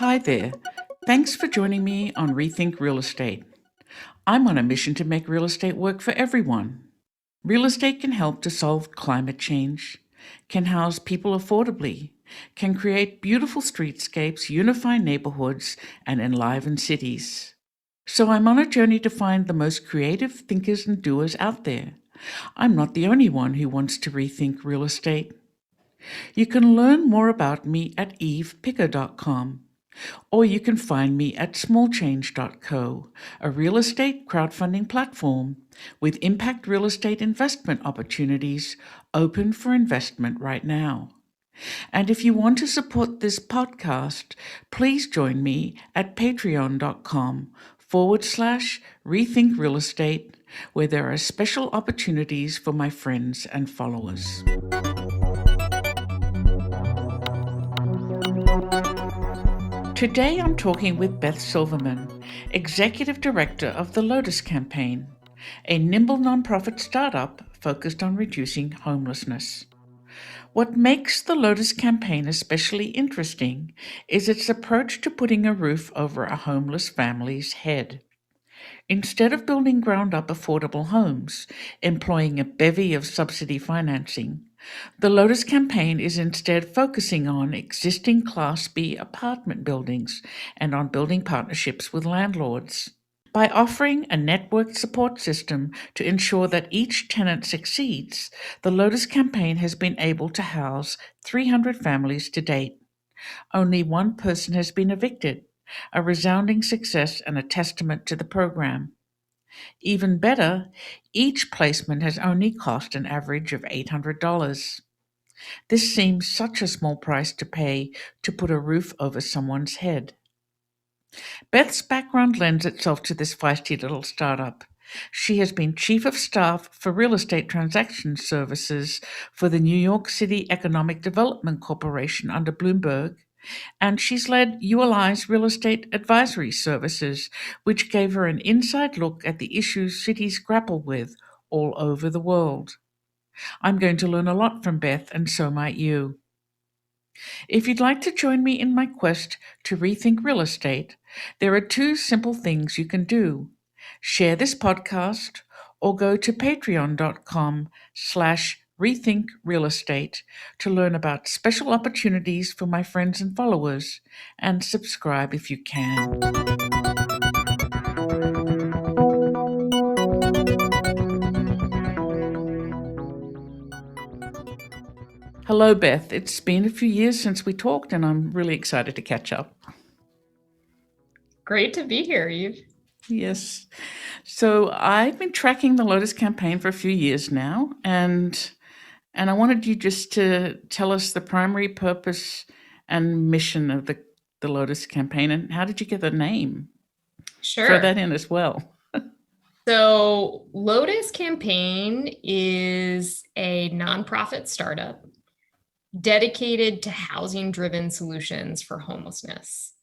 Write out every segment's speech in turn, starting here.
Hi there. Thanks for joining me on Rethink Real Estate. I'm on a mission to make real estate work for everyone. Real estate can help to solve climate change, can house people affordably, can create beautiful streetscapes, unify neighborhoods, and enliven cities. So I'm on a journey to find the most creative thinkers and doers out there. I'm not the only one who wants to rethink real estate. You can learn more about me at evepicker.com. Or you can find me at smallchange.co, a real estate crowdfunding platform with impact real estate investment opportunities open for investment right now. And if you want to support this podcast, please join me at patreon.com/rethink real estate, where there are special opportunities for my friends and followers. Today I'm talking with Beth Silverman, Executive Director of the Lotus Campaign, a nimble nonprofit startup focused on reducing homelessness. What makes the Lotus Campaign especially interesting is its approach to putting a roof over a homeless family's head. Instead of building ground-up affordable homes, employing a bevy of subsidy financing, the Lotus Campaign is instead focusing on existing Class B apartment buildings and on building partnerships with landlords. By offering a networked support system to ensure that each tenant succeeds, the Lotus Campaign has been able to house 300 families to date. Only one person has been evicted, a resounding success and a testament to the program. Even better, each placement has only cost an average of $800. This seems such a small price to pay to put a roof over someone's head. Beth's background lends itself to this feisty little startup. She has been Chief of Staff for Real Estate Transaction Services for the New York City Economic Development Corporation under Bloomberg, and she's led ULI's Real Estate Advisory Services, which gave her an inside look at the issues cities grapple with all over the world. I'm going to learn a lot from Beth, and so might you. If you'd like to join me in my quest to rethink real estate, there are two simple things you can do. Share this podcast or go to patreon.com/rethink real estate to learn about special opportunities for my friends and followers, and subscribe if you can. Hello, Beth. It's been a few years since we talked, and I'm really excited to catch up. Great to be here, Eve. Yes. So I've been tracking the Lotus Campaign for a few years now, and I wanted you just to tell us the primary purpose and mission of the Lotus Campaign, and how did you get the name? Sure. Throw that in as well. So Lotus Campaign is a nonprofit startup dedicated to housing-driven solutions for homelessness.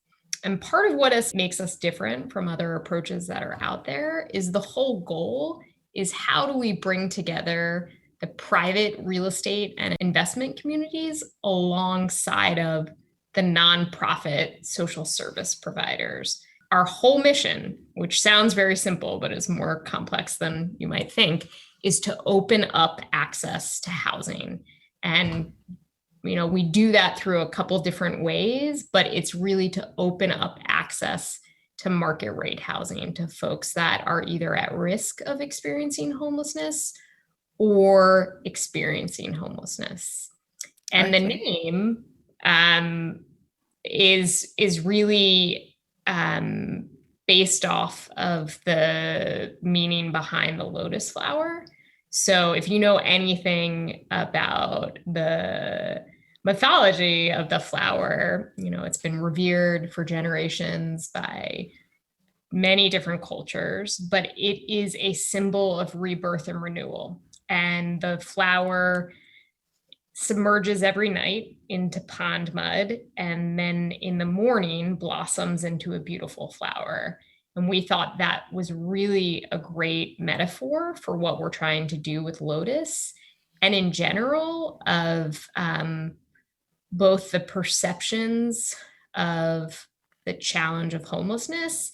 And part of what makes us different from other approaches that are out there is the whole goal is how do we bring together the private real estate and investment communities alongside of the nonprofit social service providers. Our whole mission, which sounds very simple, but is more complex than you might think, is to open up access to housing. And we do that through a couple different ways, but it's really to open up access to market rate housing to folks that are either at risk of experiencing homelessness or experiencing homelessness. And the name is really based off of the meaning behind the lotus flower. So if you know anything about the mythology of the flower, it's been revered for generations by many different cultures, but it is a symbol of rebirth and renewal. And the flower submerges every night into pond mud, and then in the morning blossoms into a beautiful flower. And we thought that was really a great metaphor for what we're trying to do with Lotus, and in general of both the perceptions of the challenge of homelessness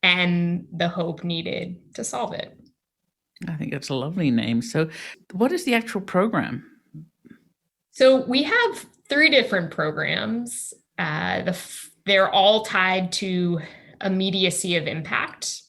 and the hope needed to solve it. I think that's a lovely name. So, what is the actual program? So we have 3 different programs. They're all tied to immediacy of impact.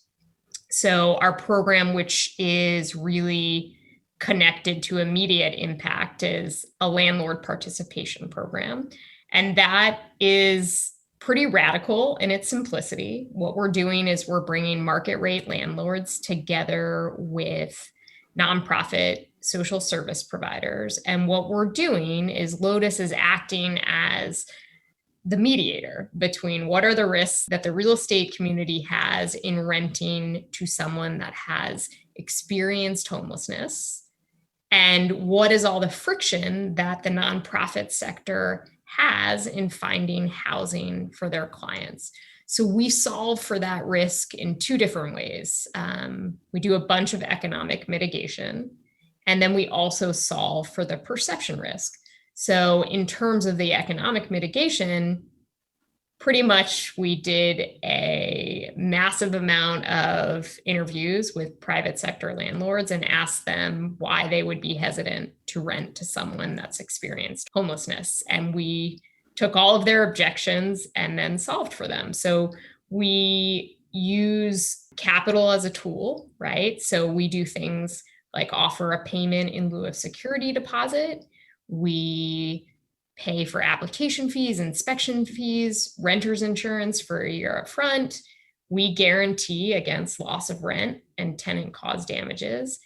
So our program, which is really connected to immediate impact, is a landlord participation program. And that is pretty radical in its simplicity. What we're doing is we're bringing market rate landlords together with nonprofit social service providers. And what we're doing is Lotus is acting as the mediator between what are the risks that the real estate community has in renting to someone that has experienced homelessness, and what is all the friction that the nonprofit sector has in finding housing for their clients. So we solve for that risk in 2 different ways. We do a bunch of economic mitigation, and then we also solve for the perception risk. So in terms of the economic mitigation, pretty much we did a massive amount of interviews with private sector landlords and asked them why they would be hesitant to rent to someone that's experienced homelessness. And we took all of their objections and then solved for them. So we use capital as a tool, right? So we do things like offer a payment in lieu of security deposit. We pay for application fees, inspection fees, renter's insurance for a year up front. We guarantee against loss of rent and tenant caused damages.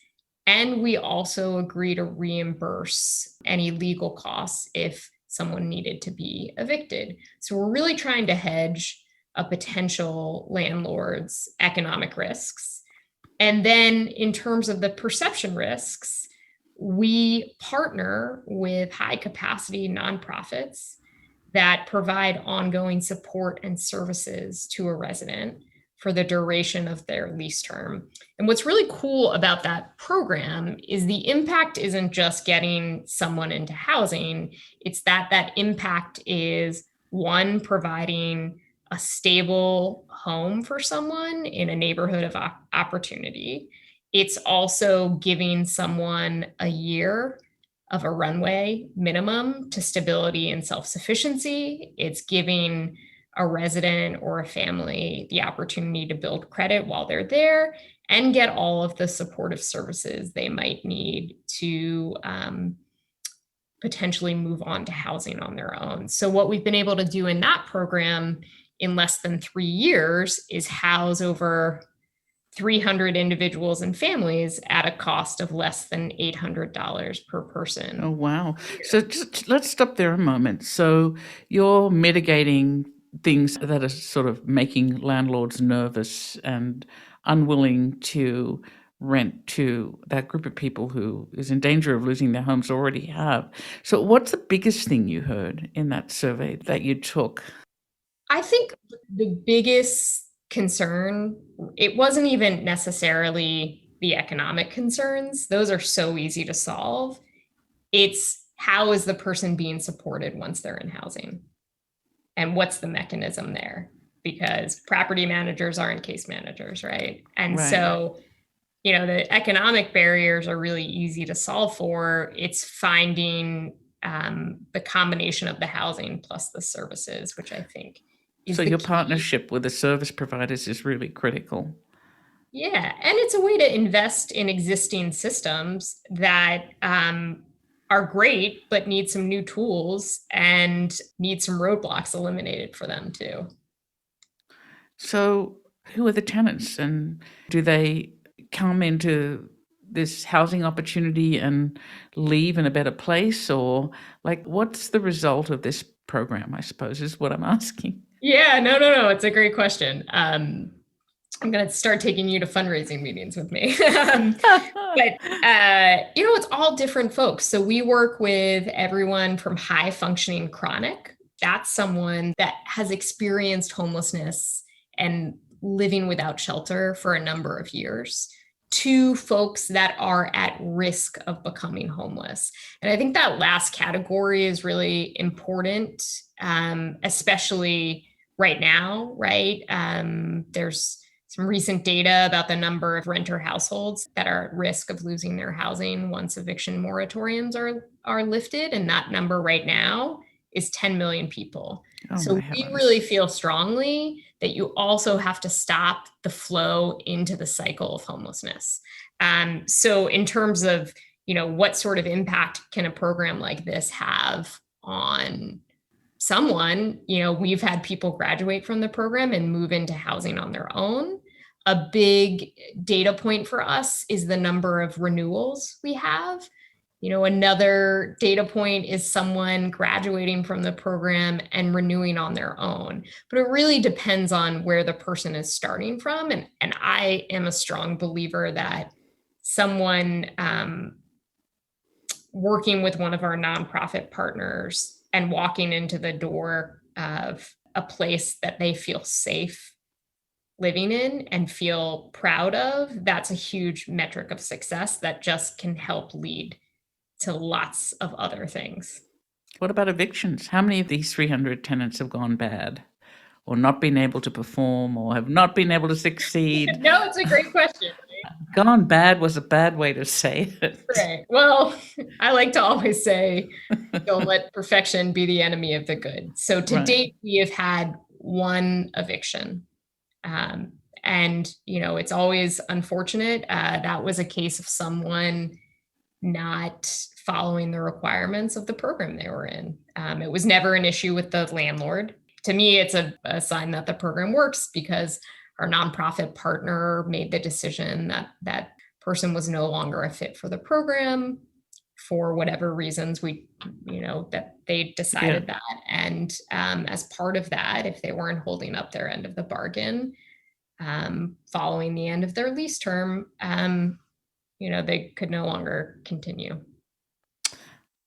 And we also agree to reimburse any legal costs if someone needed to be evicted. So we're really trying to hedge a potential landlord's economic risks. And then in terms of the perception risks, we partner with high capacity nonprofits that provide ongoing support and services to a resident for the duration of their lease term. And what's really cool about that program is the impact isn't just getting someone into housing, it's that impact is, 1, providing a stable home for someone in a neighborhood of opportunity. It's also giving someone a year of a runway minimum to stability and self-sufficiency. It's giving a resident or a family the opportunity to build credit while they're there and get all of the supportive services they might need to potentially move on to housing on their own. So what we've been able to do in that program in less than 3 years is house over 300 individuals and families at a cost of less than $800 per person. Oh, wow. So just let's stop there a moment. So you're mitigating things that are sort of making landlords nervous and unwilling to rent to that group of people who is in danger of losing their homes already have. So what's the biggest thing you heard in that survey that you took? I think the biggest concern, it wasn't even necessarily the economic concerns. Those are so easy to solve. It's how is the person being supported once they're in housing? And what's the mechanism there? Because property managers aren't case managers, right? And so, the economic barriers are really easy to solve for. It's finding the combination of the housing plus the services, which I think So your partnership with the service providers is really critical. Yeah, and it's a way to invest in existing systems that are great, but need some new tools and need some roadblocks eliminated for them too. So who are the tenants, and do they come into this housing opportunity and leave in a better place, or what's the result of this program, I suppose, is what I'm asking. Yeah, no. It's a great question. I'm going to start taking you to fundraising meetings with me. But it's all different folks. So we work with everyone from high functioning chronic. That's someone that has experienced homelessness and living without shelter for a number of years, to folks that are at risk of becoming homeless. And I think that last category is really important, especially right now, right? There's some recent data about the number of renter households that are at risk of losing their housing once eviction moratoriums are lifted. And that number right now is 10 million people. Oh, so my we heavens. really feel strongly that you also have to stop the flow into the cycle of homelessness. So in terms of, what sort of impact can a program like this have on someone, we've had people graduate from the program and move into housing on their own. A big data point for us is the number of renewals we have. Another data point is someone graduating from the program and renewing on their own. But it really depends on where the person is starting from. And I am a strong believer that someone working with one of our nonprofit partners and walking into the door of a place that they feel safe living in and feel proud of, that's a huge metric of success that just can help lead to lots of other things. What about evictions? How many of these 300 tenants have gone bad or not been able to perform or have not been able to succeed? No, it's a great question. Gone bad was a bad way to say it. Right. Well, I like to always say, don't let perfection be the enemy of the good. So to date, we have had one eviction. And, it's always unfortunate. That was a case of someone not following the requirements of the program they were in. It was never an issue with the landlord. To me, it's a sign that the program works because our nonprofit partner made the decision that that person was no longer a fit for the program for whatever reasons that they decided that. And as part of that, if they weren't holding up their end of the bargain, following the end of their lease term, they could no longer continue.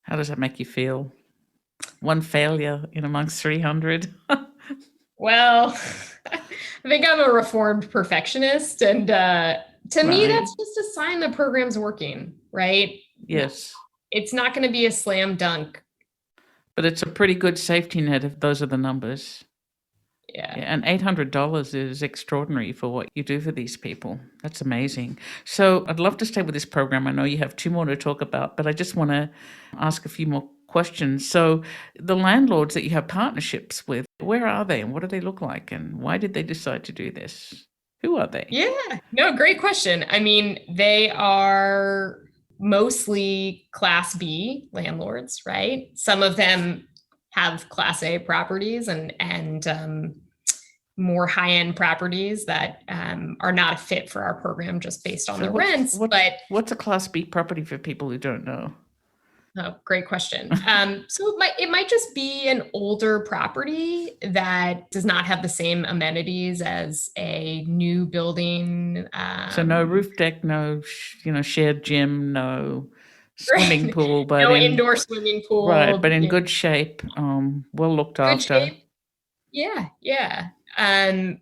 How does that make you feel? One failure in amongst 300? Well, I think I'm a reformed perfectionist. And to me, that's just a sign the program's working, right? Yes. It's not going to be a slam dunk. But it's a pretty good safety net if those are the numbers. Yeah. And $800 is extraordinary for what you do for these people. That's amazing. So I'd love to stay with this program. I know you have two more to talk about, but I just want to ask a few more questions. So the landlords that you have partnerships with, where are they and what do they look like? And why did they decide to do this? Who are they? Yeah, no, great question. I mean, they are mostly Class B landlords, right? Some of them have Class A properties and more high-end properties that are not a fit for our program just based on the rents. But what's a Class B property for people who don't know? Oh, great question. So it might just be an older property that does not have the same amenities as a new building. So no roof deck, no shared gym, no swimming pool, but no indoor swimming pool. Right, but in good shape, well looked after. Good shape. Yeah. And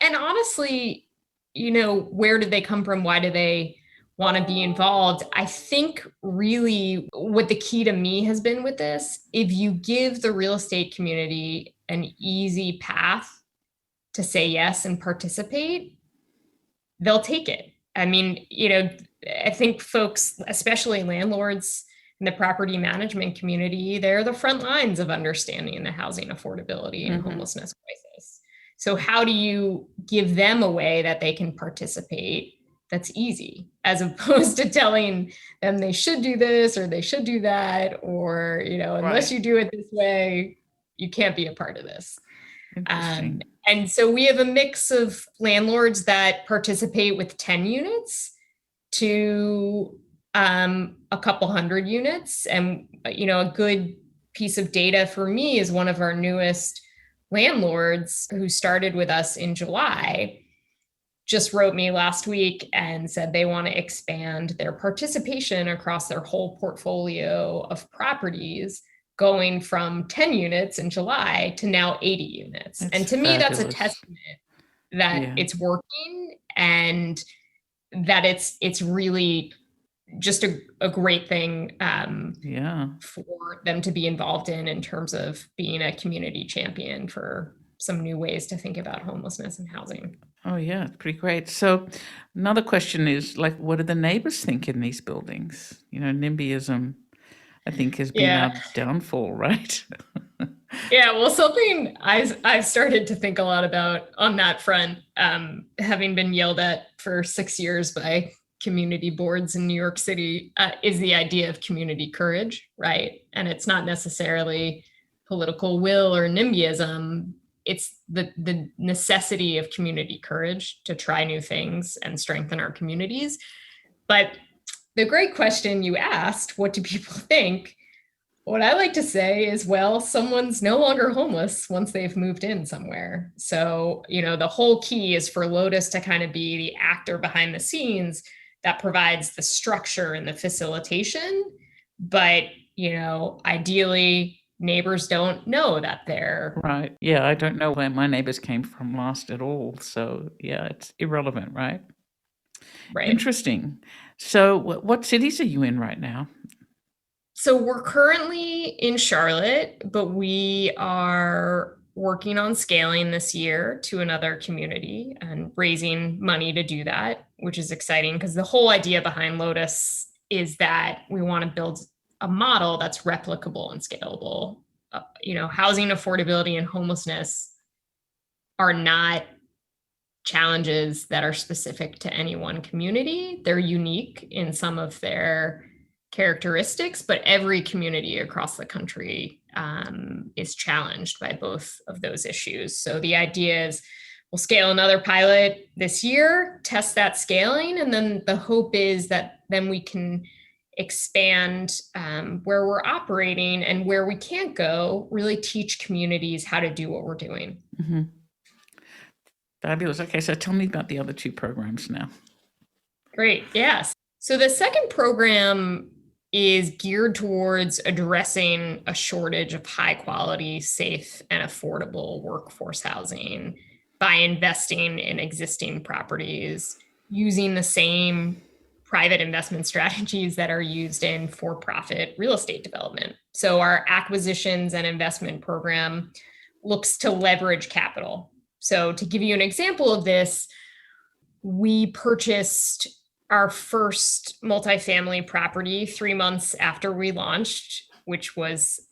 honestly, where did they come from? Why do they want to be involved? I think really what the key to me has been with this, if you give the real estate community an easy path to say yes and participate, they'll take it. I mean, I think folks, especially landlords in the property management community, they're the front lines of understanding the housing affordability and homelessness crisis. So how do you give them a way that they can participate that's easy, as opposed to telling them they should do this or they should do that, or, unless you do it this way, you can't be a part of this. And so we have a mix of landlords that participate with 10 units to a couple hundred units. And, a good piece of data for me is one of our newest landlords who started with us in July just wrote me last week and said they want to expand their participation across their whole portfolio of properties, going from 10 units in July to now 80 units. And to me, that's a testament that it's working and that it's really just a great thing for them to be involved in terms of being a community champion for some new ways to think about homelessness and housing. Oh, yeah, it's pretty great. So another question is, like, what do the neighbors think in these buildings? NIMBYism, I think, has been Yeah. our downfall, right? Yeah, well, something I've started to think a lot about on that front, having been yelled at for 6 years by community boards in New York City, is the idea of community courage, right? And it's not necessarily political will or NIMBYism. It's the necessity of community courage to try new things and strengthen our communities. But the great question you asked, what do people think? What I like to say is, well, someone's no longer homeless once they've moved in somewhere. So, the whole key is for Lotus to kind of be the actor behind the scenes that provides the structure and the facilitation. But, ideally, neighbors don't know that they're Right. Yeah, I don't know where my neighbors came from last at all. So, yeah, it's irrelevant, right? right. Interesting. So, what cities are you in right now? So we're currently in Charlotte, but we are working on scaling this year to another community and raising money to do that, which is exciting because the whole idea behind Lotus is that we want to build a model that's replicable and scalable. Housing affordability and homelessness are not challenges that are specific to any one community. They're unique in some of their characteristics, but every community across the country is challenged by both of those issues. So the idea is we'll scale another pilot this year, test that scaling, and then the hope is that then we can expand where we're operating, and where we can't go, really teach communities how to do what we're doing. Mm-hmm. Fabulous. Okay, so tell me about the other two programs now. Great. Yes. So the second program is geared towards addressing a shortage of high quality, safe, and affordable workforce housing by investing in existing properties using the same private investment strategies that are used in for-profit real estate development. So our acquisitions and investment program looks to leverage capital. So to give you an example of this, we purchased our first multifamily property 3 months after we launched, which was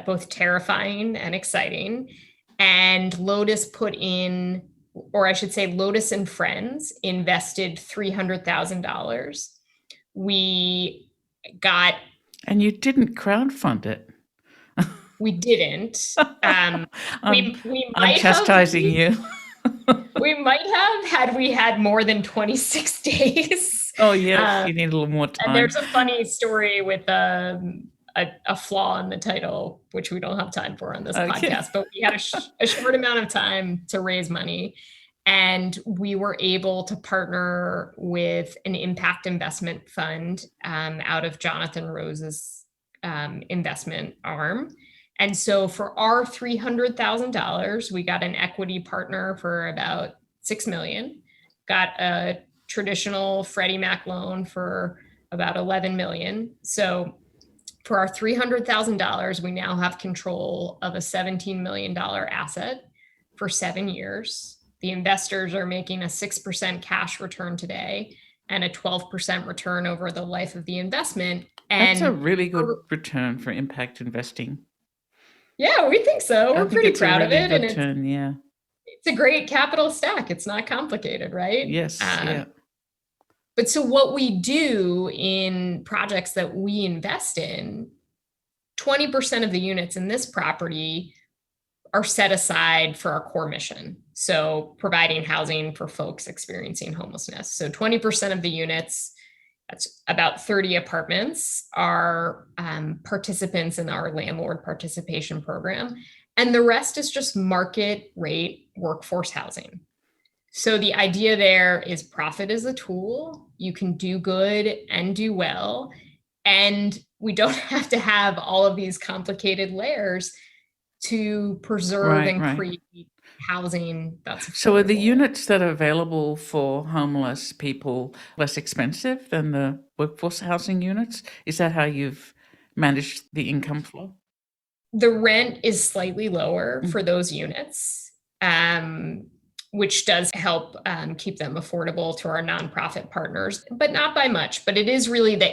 both terrifying and exciting. And Lotus put in, or I should say Lotus and Friends invested $300,000. We got... And you didn't crowdfund it. We didn't. I'm might chastising you. We might have had we had more than 26 days. Oh, yes, you need a little more time. And there's a funny story with a flaw in the title, which we don't have time for on this podcast, but we had a short amount of time to raise money. And we were able to partner with an impact investment fund out of Jonathan Rose's investment arm. And so for our $300,000, we got an equity partner for about $6 million, got a traditional Freddie Mac loan for about $11 million. So for our $300,000, we now have control of a $17 million asset for 7 years. The investors are making a 6% cash return today and a 12% return over the life of the investment. And that's a really good return for impact investing. Yeah, we think so. We're pretty proud of it. And it's a great capital stack. It's not complicated, right? Yes. Yeah. But so what we do in projects that we invest in, 20% of the units in this property are set aside for our core mission. So providing housing for folks experiencing homelessness. So 20% of the units, that's about 30 apartments, are participants in our landlord participation program. And the rest is just market rate workforce housing. So the idea there is profit is a tool. You can do good and do well. And we don't have to have all of these complicated layers to preserve and create housing that's affordable. So are the units that are available for homeless people less expensive than the workforce housing units? Is that how you've managed the income flow? The rent is slightly lower for those units. which does help keep them affordable to our nonprofit partners, but not by much. But it is really the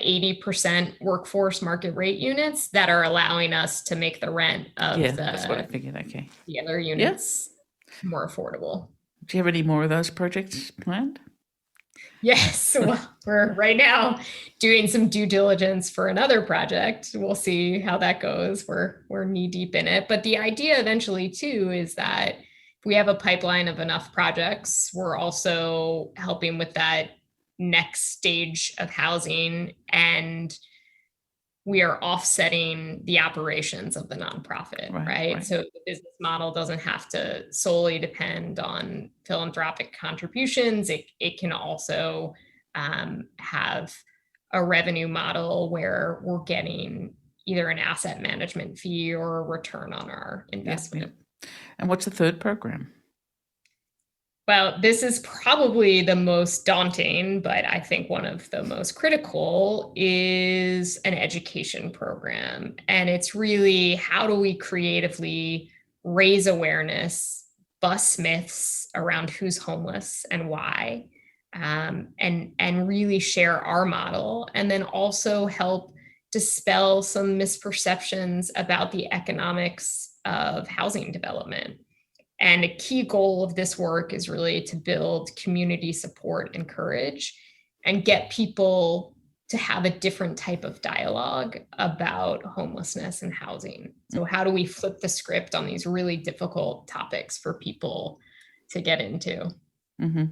80% workforce market rate units that are allowing us to make the rent of that's what I figured. Okay. the other units more affordable. Do you have any more of those projects planned? Yes, well, we're right now doing some due diligence for another project. We'll see how that goes. We're knee deep in it. But the idea eventually too is that if we have a pipeline of enough projects, we're also helping with that next stage of housing, and we are offsetting the operations of the nonprofit, right? So the business model doesn't have to solely depend on philanthropic contributions. It can also have a revenue model where we're getting either an asset management fee or a return on our investment. And what's the third program? Well, this is probably the most daunting, but I think one of the most critical is an education program. And it's really, how do we creatively raise awareness, bust myths around who's homeless and why, and really share our model, and then also help dispel some misperceptions about the economics of housing development. And a key goal of this work is really to build community support and courage and get people to have a different type of dialogue about homelessness and housing. So how do we flip the script on these really difficult topics for people to get into? Mm-hmm.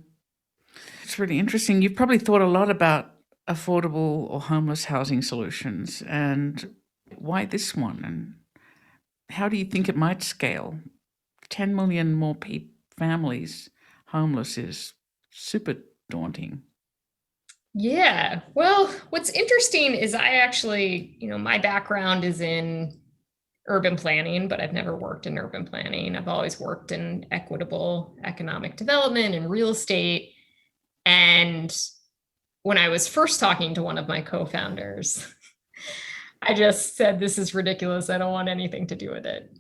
It's really interesting. You've probably thought a lot about affordable or homeless housing solutions, and why this one? And how do you think it might scale? 10 million more families homeless is super daunting. Yeah. Well, what's interesting is I actually, my background is in urban planning, but I've never worked in urban planning. I've always worked in equitable economic development and real estate. And when I was first talking to one of my co-founders, I just said, this is ridiculous. I don't want anything to do with it.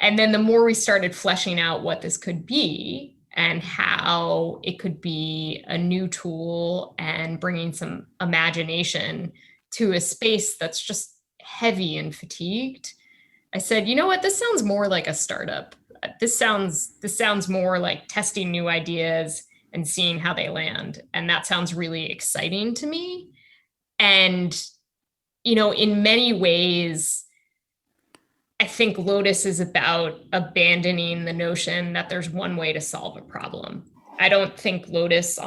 And then the more we started fleshing out what this could be and how it could be a new tool and bringing some imagination to a space that's just heavy and fatigued, I said, you know what, this sounds more like a startup. This sounds more like testing new ideas and seeing how they land. And that sounds really exciting to me. And, in many ways, I think Lotus is about abandoning the notion that there's one way to solve a problem. I don't think Lotus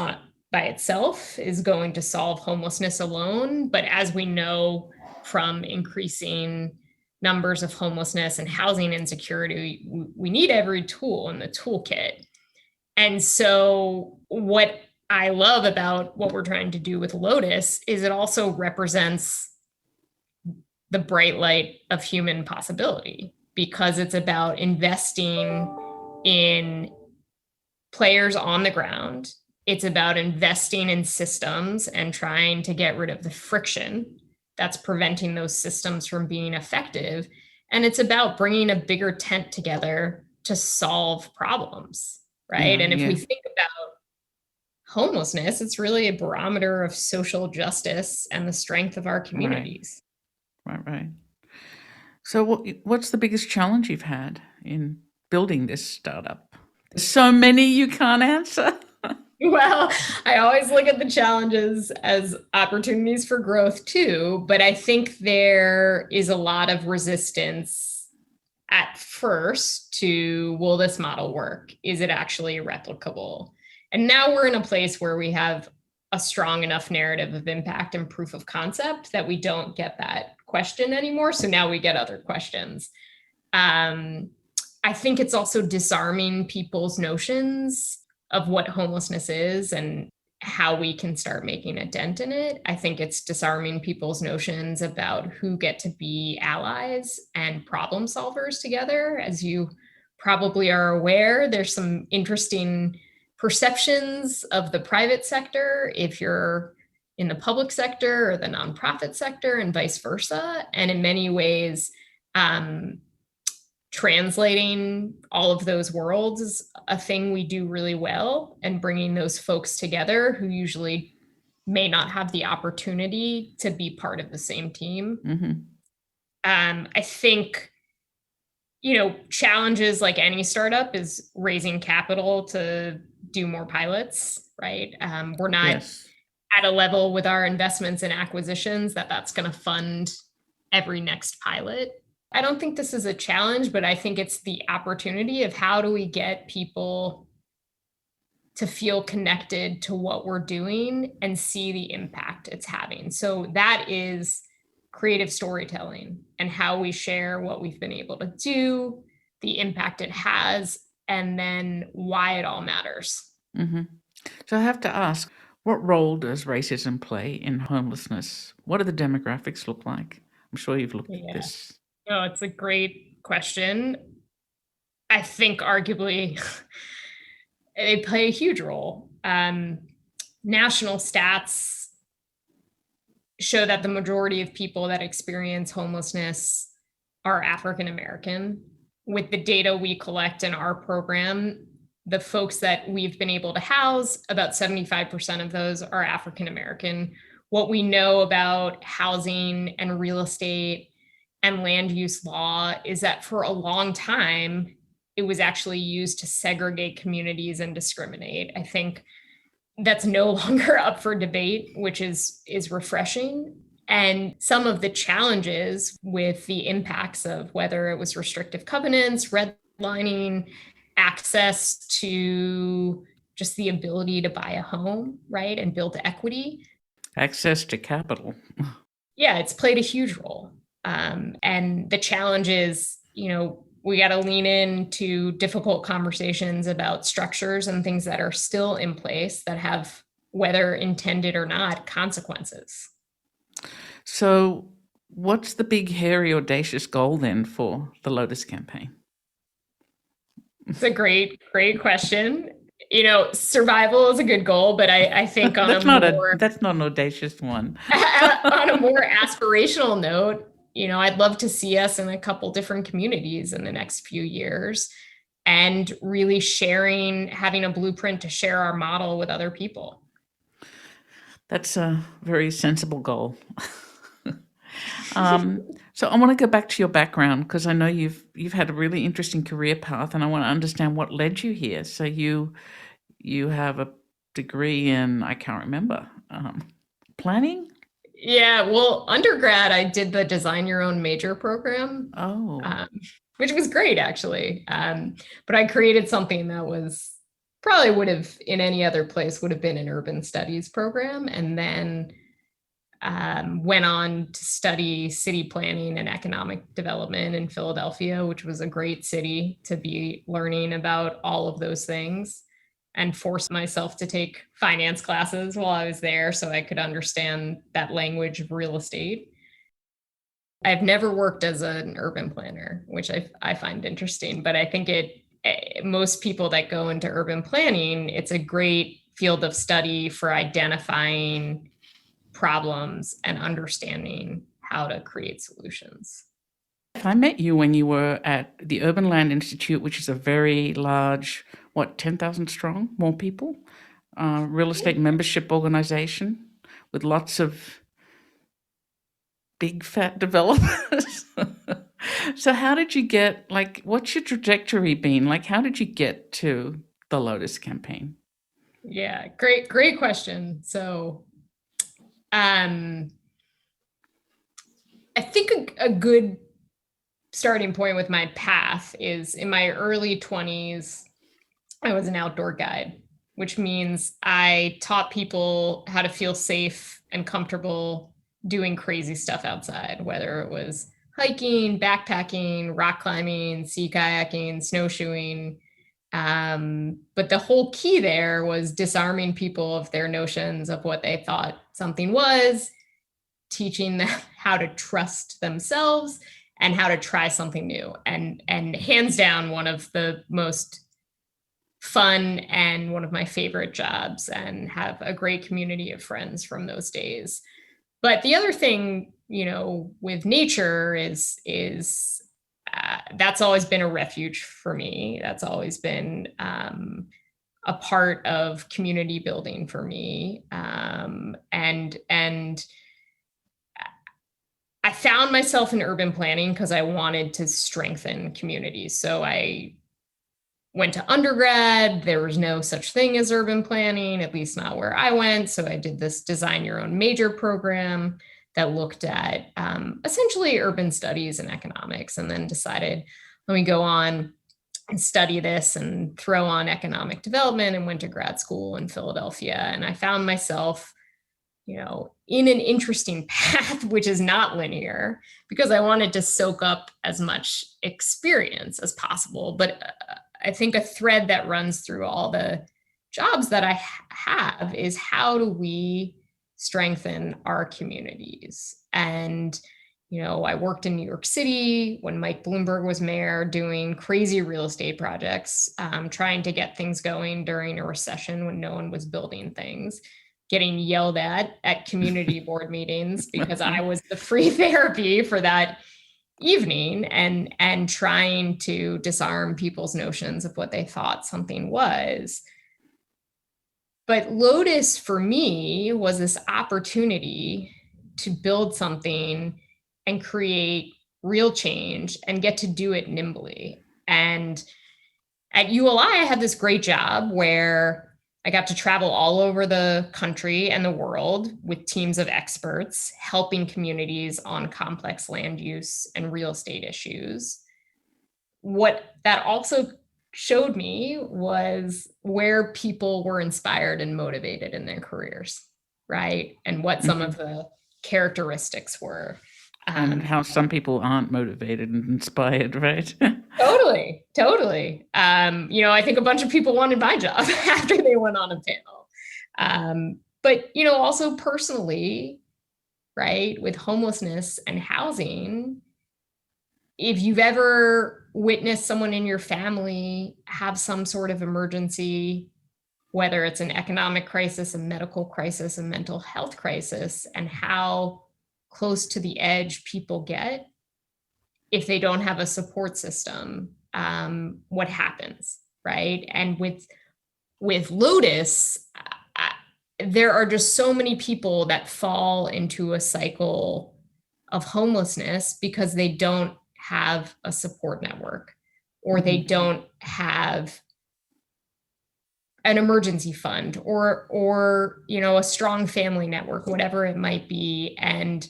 by itself is going to solve homelessness alone, but as we know from increasing numbers of homelessness and housing insecurity, we need every tool in the toolkit. And so what I love about what we're trying to do with Lotus is it also represents the bright light of human possibility, because it's about investing in players on the ground. It's about investing in systems and trying to get rid of the friction that's preventing those systems from being effective. And it's about bringing a bigger tent together to solve problems, right? And if we think about homelessness, it's really a barometer of social justice and the strength of our communities. Right. So what's the biggest challenge you've had in building this startup? There's so many you can't answer. Well, I always look at the challenges as opportunities for growth too, but I think there is a lot of resistance at first to, will this model work? Is it actually replicable? And now we're in a place where we have a strong enough narrative of impact and proof of concept that we don't get that question anymore. So now we get other questions. I think it's also disarming people's notions of what homelessness is and how we can start making a dent in it. I think it's disarming people's notions about who get to be allies and problem solvers together. As you probably are aware, there's some interesting perceptions of the private sector if you're in the public sector or the nonprofit sector, and vice versa. And in many ways, translating all of those worlds is a thing we do really well, and bringing those folks together who usually may not have the opportunity to be part of the same team. I think, challenges like any startup is raising capital to do more pilots, right? We're not at a level with our investments and acquisitions that's going to fund every next pilot. I don't think this is a challenge, but I think it's the opportunity of how do we get people to feel connected to what we're doing and see the impact it's having. So that is creative storytelling and how we share what we've been able to do, the impact it has, and then why it all matters. So I have to ask, what role does racism play in homelessness? What do the demographics look like? I'm sure you've looked at this. No, it's a great question. I think arguably they play a huge role. National stats show that the majority of people that experience homelessness are African American. With the data we collect in our program, the folks that we've been able to house, about 75% of those are African American. What we know about housing and real estate and land use law is that for a long time, it was actually used to segregate communities and discriminate. I think that's no longer up for debate, which is refreshing. And some of the challenges with the impacts of whether it was restrictive covenants, redlining, access to just the ability to buy a home, right, and build equity. Access to capital. Yeah, it's played a huge role. And the challenge is, we got to lean into difficult conversations about structures and things that are still in place that have, whether intended or not, consequences. So what's the big, hairy, audacious goal then for the Lotus Campaign? It's a great question. Survival is a good goal, but I think on that's not an audacious one. On a more aspirational note, I'd love to see us in a couple different communities in the next few years and really having a blueprint to share our model with other people. That's a very sensible goal. So I want to go back to your background because I know you've had a really interesting career path, and I want to understand what led you here. So you have a degree in, I can't remember, planning? Yeah, well, undergrad, I did the design your own major program. Which was great, actually. But I created something that was probably would have in any other place would have been an urban studies program, and then went on to study city planning and economic development in Philadelphia, which was a great city to be learning about all of those things, and forced myself to take finance classes while I was there so I could understand that language of real estate. I've never worked as an urban planner, which I find interesting, but I think most people that go into urban planning, it's a great field of study for identifying problems and understanding how to create solutions. I met you when you were at the Urban Land Institute, which is a very large, 10,000 strong, more people, real estate membership organization with lots of big fat developers. So how did you get, what's your trajectory been? How did you get to the Lotus Campaign? Yeah, great question. So I think a good starting point with my path is in my early 20s, I was an outdoor guide, which means I taught people how to feel safe and comfortable doing crazy stuff outside, whether it was hiking, backpacking, rock climbing, sea kayaking, snowshoeing. But the whole key there was disarming people of their notions of what they thought something was, teaching them how to trust themselves and how to try something new. And hands down, one of the most fun and one of my favorite jobs, and have a great community of friends from those days. But the other thing, with nature is that's always been a refuge for me. That's always been a part of community building for me. And I found myself in urban planning because I wanted to strengthen communities. So I went to undergrad. There was no such thing as urban planning, at least not where I went. So I did this design your own major program that looked at essentially urban studies and economics, and then decided, let me go on and study this and throw on economic development, and went to grad school in Philadelphia. And I found myself, in an interesting path, which is not linear, because I wanted to soak up as much experience as possible. But I think a thread that runs through all the jobs that I have is, how do we strengthen our communities? And, I worked in New York City when Mike Bloomberg was mayor, doing crazy real estate projects, trying to get things going during a recession when no one was building things, getting yelled at community board meetings because I was the free therapy for that evening, and trying to disarm people's notions of what they thought something was. But Lotus for me was this opportunity to build something and create real change and get to do it nimbly. And at ULI, I had this great job where I got to travel all over the country and the world with teams of experts, helping communities on complex land use and real estate issues. What that also showed me was where people were inspired and motivated in their careers, right? And what some of the characteristics were. And how some people aren't motivated and inspired, right? Totally. I think a bunch of people wanted my job after they went on a panel. But, also personally, right, with homelessness and housing, if you've ever witnessed someone in your family have some sort of emergency, whether it's an economic crisis, a medical crisis, a mental health crisis, and how close to the edge people get if they don't have a support system, what happens, right? And with Lotus, there are just so many people that fall into a cycle of homelessness because they don't have a support network, or they don't have an emergency fund, or a strong family network, whatever it might be. And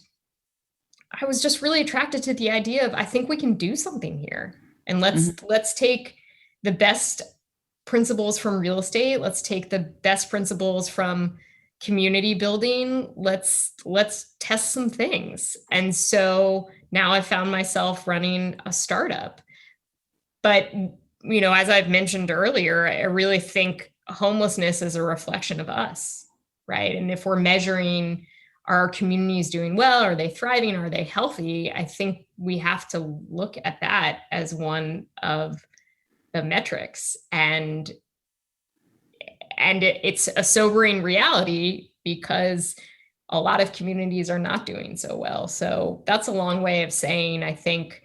I was just really attracted to the idea of, I think we can do something here. And let's take the best principles from real estate. Let's take the best principles from community building. Let's test some things. And so now I found myself running a startup. But, as I've mentioned earlier, I really think homelessness is a reflection of us, right? And if we're measuring, are communities doing well? Are they thriving? Are they healthy? I think we have to look at that as one of the metrics. And it's a sobering reality because a lot of communities are not doing so well. So that's a long way of saying, I think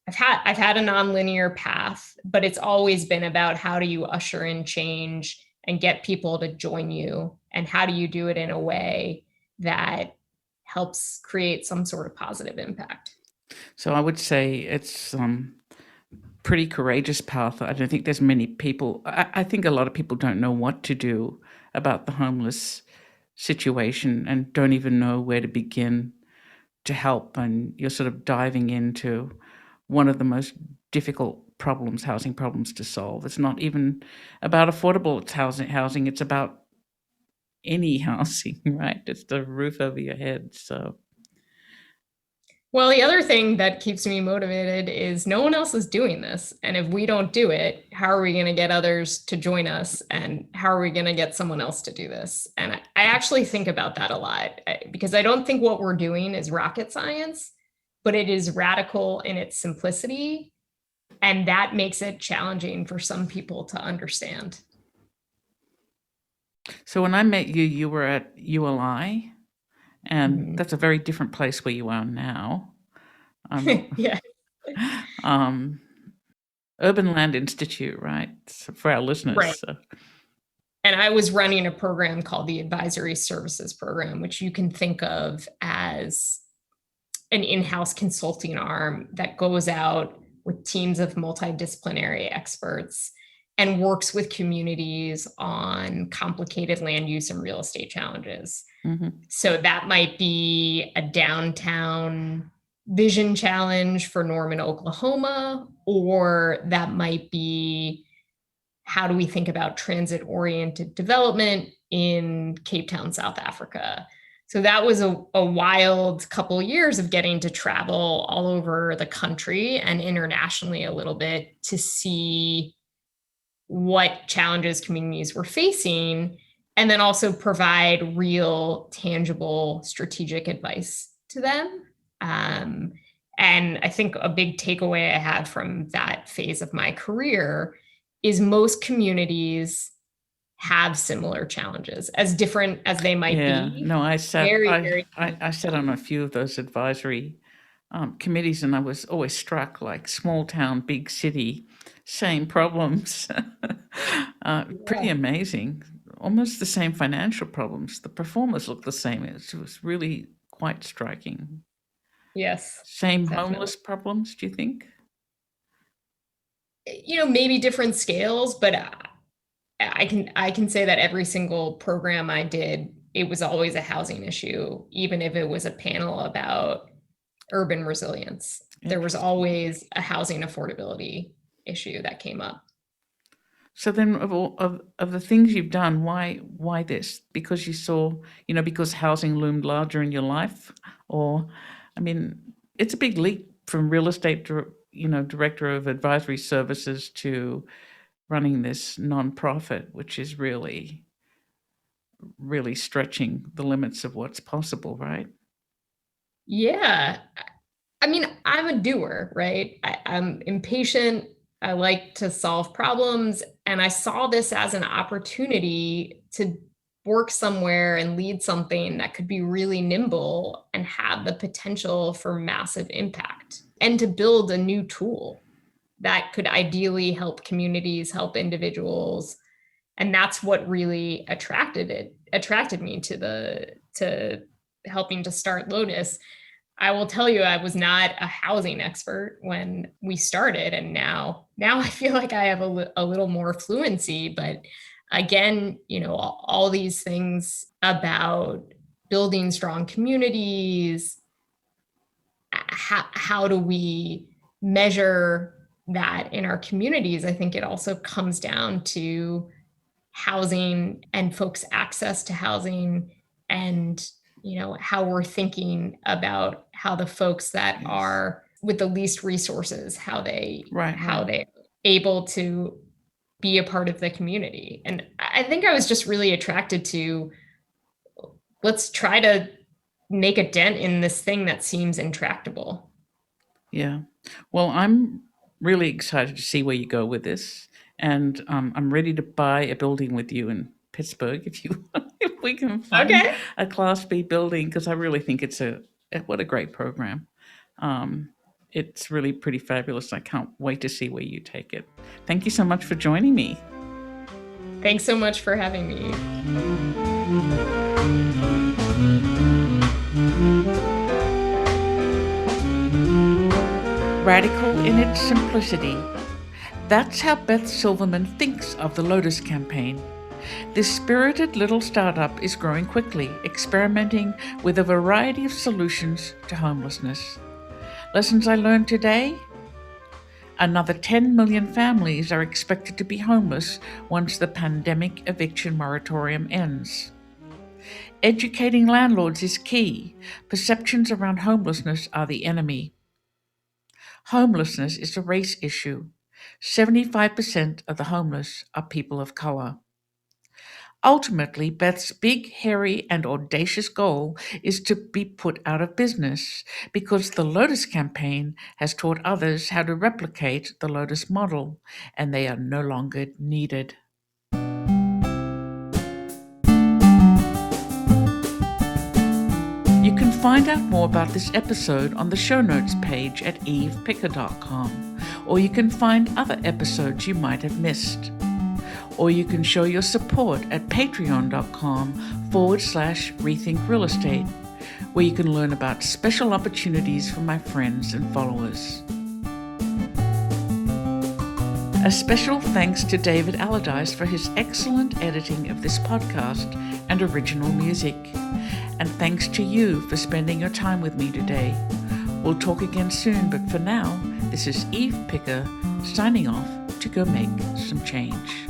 I've had a nonlinear path, but it's always been about, how do you usher in change and get people to join you? And how do you do it in a way that helps create some sort of positive impact? So I would say it's pretty courageous path. I don't think there's many people. I think a lot of people don't know what to do about the homeless situation and don't even know where to begin to help. And you're sort of diving into one of the most difficult housing problems to solve. It's not even about affordable housing. It's about any housing, right? It's the roof over your head. So, well, the other thing that keeps me motivated is no one else is doing this. And if we don't do it, how are we going to get others to join us? And how are we going to get someone else to do this? And I actually think about that a lot, because I don't think what we're doing is rocket science, but it is radical in its simplicity. And that makes it challenging for some people to understand. So when I met you, you were at ULI, and that's a very different place where you are now. Yeah. Urban Land Institute, right? So for our listeners. Right. So. And I was running a program called the Advisory Services Program, which you can think of as an in-house consulting arm that goes out with teams of multidisciplinary experts and works with communities on complicated land use and real estate challenges. Mm-hmm. So that might be a downtown vision challenge for Norman, Oklahoma, or that might be how do we think about transit-oriented development in Cape Town, South Africa. So that was a wild couple of years of getting to travel all over the country and internationally a little bit to see what challenges communities were facing, and then also provide real, tangible, strategic advice to them. And I think a big takeaway I had from that phase of my career is most communities have similar challenges, as different as they might be. No, I sat I sat on a few of those advisory committees, and I was always struck, like small town, big city, same problems. Pretty amazing. Almost the same financial problems. The performers look the same. It was really quite striking. Yes. Same definitely. homeless problems, do you think? Maybe different scales, but I can say that every single program I did, it was always a housing issue, even if it was a panel about urban resilience. There was always a housing affordability issue that came up. So then, of the things you've done, why this? Because you saw, because housing loomed larger in your life, or, I mean, it's a big leap from real estate, director of advisory services to running this nonprofit, which is really, really stretching the limits of what's possible, right? Yeah. I mean, I'm a doer, right? I'm impatient. I like to solve problems. And I saw this as an opportunity to work somewhere and lead something that could be really nimble and have the potential for massive impact, and to build a new tool that could ideally help communities, help individuals. And that's what really attracted me to helping to start Lotus. I will tell you, I was not a housing expert when we started, and now I feel like I have a little more fluency. But again, all these things about building strong communities, how do we measure that in our communities? I think it also comes down to housing and folks' access to housing, and how we're thinking about how the folks that are with the least resources, how they're able to be a part of the community. And I think I was just really attracted to, let's try to make a dent in this thing that seems intractable. Yeah. Well, I'm really excited to see where you go with this. And I'm ready to buy a building with you in Pittsburgh if we can find a Class B building, because I really think what a great program. It's really pretty fabulous. I can't wait to see where you take it. Thank you so much for joining me. Thanks so much for having me. Radical in its simplicity. That's how Beth Silverman thinks of the Lotus Campaign. This spirited little startup is growing quickly, experimenting with a variety of solutions to homelessness. Lessons I learned today? Another 10 million families are expected to be homeless once the pandemic eviction moratorium ends. Educating landlords is key. Perceptions around homelessness are the enemy. Homelessness is a race issue. 75% of the homeless are people of color. Ultimately, Beth's big, hairy, and audacious goal is to be put out of business, because the Lotus Campaign has taught others how to replicate the Lotus model, and they are no longer needed. You can find out more about this episode on the show notes page at evepicker.com. or you can find other episodes you might have missed. Or you can show your support at patreon.com/Rethink Real Estate, where you can learn about special opportunities for my friends and followers. A special thanks to David Allardyce for his excellent editing of this podcast and original music. And thanks to you for spending your time with me today. We'll talk again soon, but for now, this is Eve Picker signing off to go make some change.